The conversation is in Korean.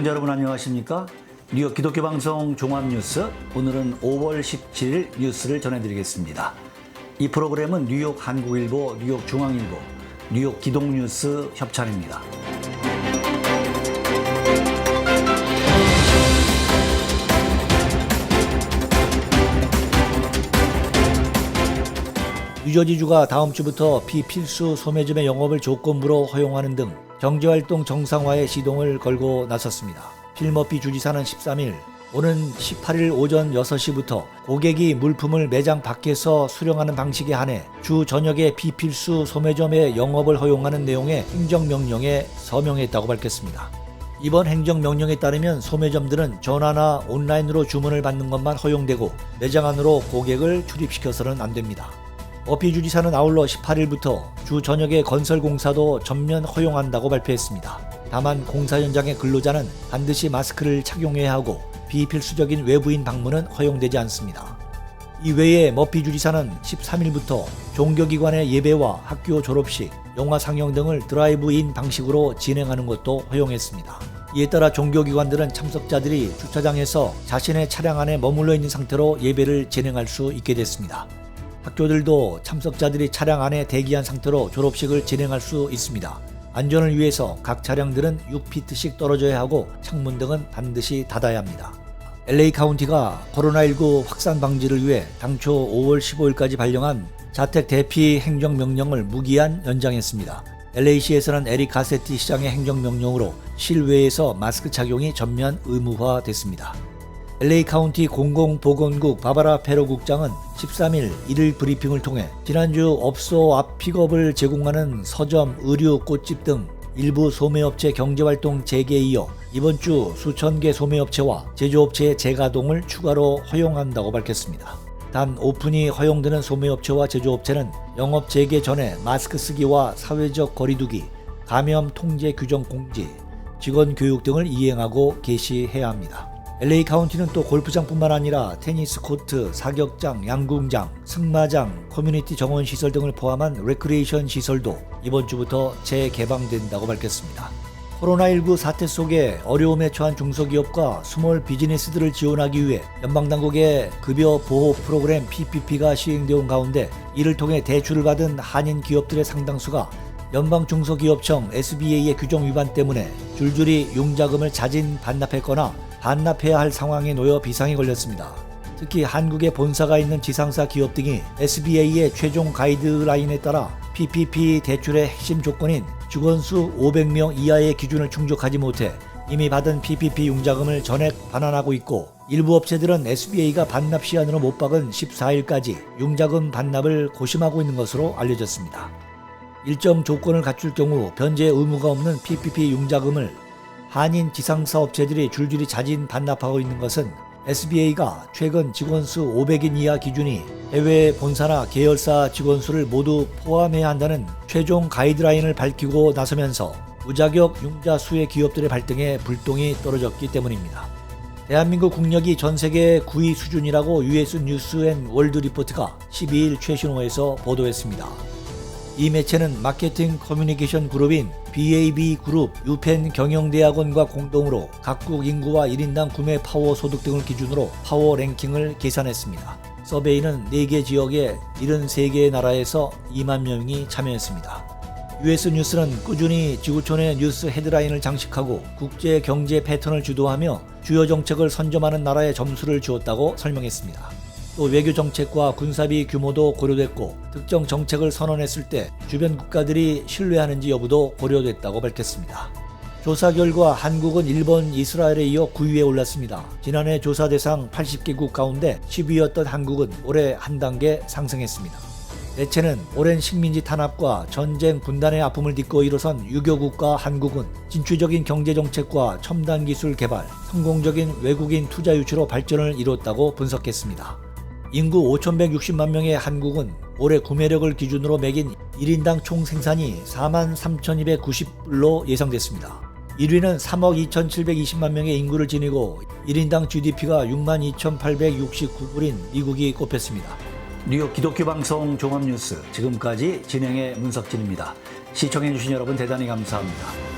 시청자 여러분 안녕하십니까? 뉴욕 기독교 방송 종합뉴스, 오늘은 5월 17일 뉴스를 전해드리겠습니다. 이 프로그램은 뉴욕 한국일보, 뉴욕 중앙일보, 뉴욕 기독뉴스 협찬입니다. 뉴저지주가 다음 주부터 비필수 소매점의 영업을 조건부로 허용하는 등 경제활동 정상화에 시동을 걸고 나섰습니다. 필 머피 주지사는 13일, 오는 18일 오전 6시부터 고객이 물품을 매장 밖에서 수령하는 방식에 한해 주 저녁에 비필수 소매점의 영업을 허용하는 내용의 행정명령에 서명했다고 밝혔습니다. 이번 행정명령에 따르면 소매점들은 전화나 온라인으로 주문을 받는 것만 허용되고 매장 안으로 고객을 출입시켜서는 안 됩니다. 머피 주지사는 아울러 18일부터 주 저녁에 건설공사도 전면 허용한다고 발표했습니다. 다만 공사 현장의 근로자는 반드시 마스크를 착용해야 하고 비필수적인 외부인 방문은 허용되지 않습니다. 이외에 머피 주지사는 13일부터 종교기관의 예배와 학교 졸업식, 영화 상영 등을 드라이브인 방식으로 진행하는 것도 허용했습니다. 이에 따라 종교기관들은 참석자들이 주차장에서 자신의 차량 안에 머물러 있는 상태로 예배를 진행할 수 있게 됐습니다. 학교들도 참석자들이 차량 안에 대기한 상태로 졸업식을 진행할 수 있습니다. 안전을 위해서 각 차량들은 6피트씩 떨어져야 하고 창문 등은 반드시 닫아야 합니다. LA 카운티가 코로나19 확산 방지를 위해 당초 5월 15일까지 발령한 자택 대피 행정명령을 무기한 연장했습니다. LA시에서는 에릭 가세티 시장의 행정명령으로 실외에서 마스크 착용이 전면 의무화됐습니다. LA 카운티 공공보건국 바바라 페로 국장은 13일 1일 브리핑을 통해 지난주 업소 앞 픽업을 제공하는 서점, 의류, 꽃집 등 일부 소매업체 경제활동 재개에 이어 이번 주 수천 개 소매업체와 제조업체의 재가동을 추가로 허용한다고 밝혔습니다. 단 오픈이 허용되는 소매업체와 제조업체는 영업 재개 전에 마스크 쓰기와 사회적 거리두기, 감염 통제 규정 공지, 직원 교육 등을 이행하고 개시해야 합니다. LA 카운티는 또 골프장뿐만 아니라 테니스 코트, 사격장, 양궁장, 승마장, 커뮤니티 정원 시설 등을 포함한 레크리에이션 시설도 이번 주부터 재개방된다고 밝혔습니다. 코로나19 사태 속에 어려움에 처한 중소기업과 스몰 비즈니스들을 지원하기 위해 연방당국의 급여 보호 프로그램 PPP가 시행되어 온 가운데 이를 통해 대출을 받은 한인 기업들의 상당수가 연방중소기업청 SBA의 규정 위반 때문에 줄줄이 융자금을 자진 반납했거나 반납해야 할 상황에 놓여 비상이 걸렸습니다. 특히 한국에 본사가 있는 지상사 기업 등이 SBA의 최종 가이드라인에 따라 PPP 대출의 핵심 조건인 직원 수 500명 이하의 기준을 충족하지 못해 이미 받은 PPP 융자금을 전액 반환하고 있고, 일부 업체들은 SBA가 반납 시한으로 못 박은 14일까지 융자금 반납을 고심하고 있는 것으로 알려졌습니다. 일정 조건을 갖출 경우 변제 의무가 없는 PPP 융자금을 한인 지상사 업체들이 줄줄이 자진 반납하고 있는 것은 SBA가 최근 직원수 500인 이하 기준이 해외 본사나 계열사 직원수를 모두 포함해야 한다는 최종 가이드라인을 밝히고 나서면서 무자격 융자 수혜 기업들의 발등에 불똥이 떨어졌기 때문입니다. 대한민국 국력이 전세계 9위 수준이라고 US 뉴스 앤 월드 리포트가 12일 최신호에서 보도했습니다. 이 매체는 마케팅 커뮤니케이션 그룹인 BAB 그룹, 유펜 경영대학원과 공동으로 각국 인구와 1인당 구매 파워 소득 등을 기준으로 파워 랭킹을 계산했습니다. 서베이는 4개 지역의 73개의 나라에서 2만 명이 참여했습니다. US 뉴스는 꾸준히 지구촌의 뉴스 헤드라인을 장식하고 국제 경제 패턴을 주도하며 주요 정책을 선점하는 나라에 점수를 주었다고 설명했습니다. 또 외교 정책과 군사비 규모도 고려됐고, 특정 정책을 선언했을 때 주변 국가들이 신뢰하는지 여부도 고려됐다고 밝혔습니다. 조사 결과 한국은 일본, 이스라엘에 이어 9위에 올랐습니다. 지난해 조사 대상 80개국 가운데 10위였던 한국은 올해 한 단계 상승했습니다. 매체는 오랜 식민지 탄압과 전쟁 분단의 아픔을 딛고 일어선 유교국가 한국은 진취적인 경제정책과 첨단 기술 개발, 성공적인 외국인 투자 유치로 발전을 이뤘다고 분석했습니다. 인구 5,160만 명의 한국은 올해 구매력을 기준으로 매긴 1인당 총 생산이 43,290불로 예상됐습니다. 1위는 3억 2,720만 명의 인구를 지니고 1인당 GDP가 62,869불인 미국이 꼽혔습니다. 뉴욕 기독교 방송 종합뉴스, 지금까지 진행의 문석진입니다. 시청해주신 여러분 대단히 감사합니다.